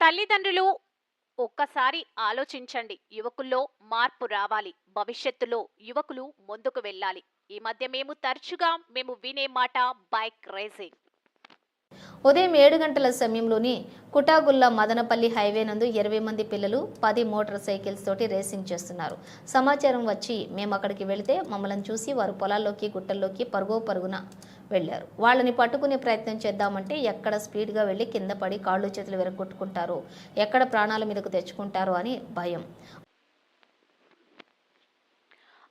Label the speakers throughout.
Speaker 1: తల్లిదండ్రులు ఒక్కసారి ఆలోచించండి. యువకుల్లో మార్పు రావాలి. భవిష్యత్తులో యువకులు ముందుకు వెళ్ళాలి. ఈ మధ్య మేము వినే మాట బైక్ రేసింగ్.
Speaker 2: ఉదయం 7 గంటల సమయంలోని కుటాగుల్ల మదనపల్లి హైవే నందు 20 మంది పిల్లలు 10 మోటార్ సైకిల్స్ తోటి రేసింగ్ చేస్తున్నారు. సమాచారం వచ్చి మేము అక్కడికి వెళితే మమ్మల్ని చూసి వారు పొలాల్లోకి గుట్టల్లోకి పరుగున వెళ్లారు. వాళ్ళని పట్టుకునే ప్రయత్నం చేద్దామంటే ఎక్కడ స్పీడ్గా వెళ్ళి కింద పడి కాళ్ళు చేతులు విరగొట్టుకుంటారో, ఎక్కడ ప్రాణాల మీదకు తెచ్చుకుంటారో అని భయం.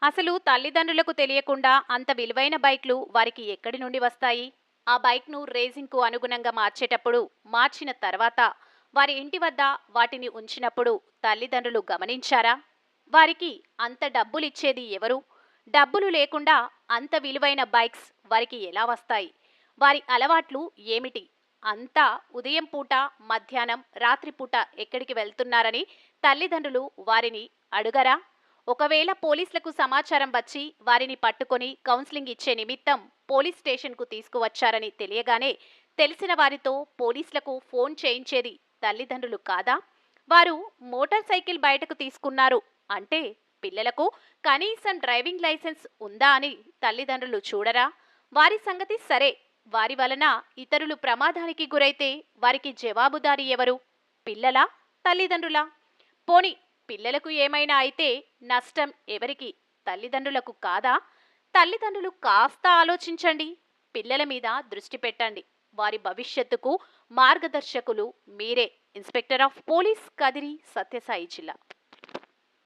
Speaker 1: అసలు తల్లిదండ్రులకు తెలియకుండా అంత విలువైన బైక్లు వారికి ఎక్కడి నుండి వస్తాయి? ఆ బైక్ను రేసింగ్కు అనుగుణంగా మార్చిన తర్వాత వారి ఇంటి వద్ద వాటిని ఉంచినప్పుడు తల్లిదండ్రులు గమనించారా? వారికి అంత డబ్బులిచ్చేది ఎవరు? డబ్బులు లేకుండా అంత విలువైన బైక్స్ వారికి ఎలా వస్తాయి? వారి అలవాట్లు ఏమిటి? అంతా ఉదయం పూట, మధ్యాహ్నం, రాత్రిపూట ఎక్కడికి వెళ్తున్నారని తల్లిదండ్రులు వారిని అడుగరా? ఒకవేళ పోలీసులకు సమాచారం వచ్చి వారిని పట్టుకొని కౌన్సిలింగ్ ఇచ్చే నిమిత్తం పోలీస్ స్టేషన్కు తీసుకువచ్చారని తెలియగానే తెలిసిన వారితో పోలీసులకు ఫోన్ చేయించేది తల్లిదండ్రులు కాదా? వారు మోటార్ సైకిల్ బయటకు తీసుకున్నారు అంటే పిల్లలకు కనీసం డ్రైవింగ్ లైసెన్స్ ఉందా అని తల్లిదండ్రులు చూడరా? వారి సంగతి సరే, వారి వలన ఇతరులు ప్రమాదానికి గురైతే వారికి జవాబుదారీ ఎవరు? పిల్లలా? తల్లిదండ్రులా? పోని పిల్లలకు ఏమైనా అయితే నష్టం ఎవరికి? తల్లిదండ్రులకు కాదా? తల్లిదండ్రులు కాస్త ఆలోచించండి. పిల్లల మీద దృష్టి పెట్టండి. వారి భవిష్యత్తుకు మార్గదర్శకులు మీరే. Inspector of police, Kadiri, Sathya Sai జిల్లా.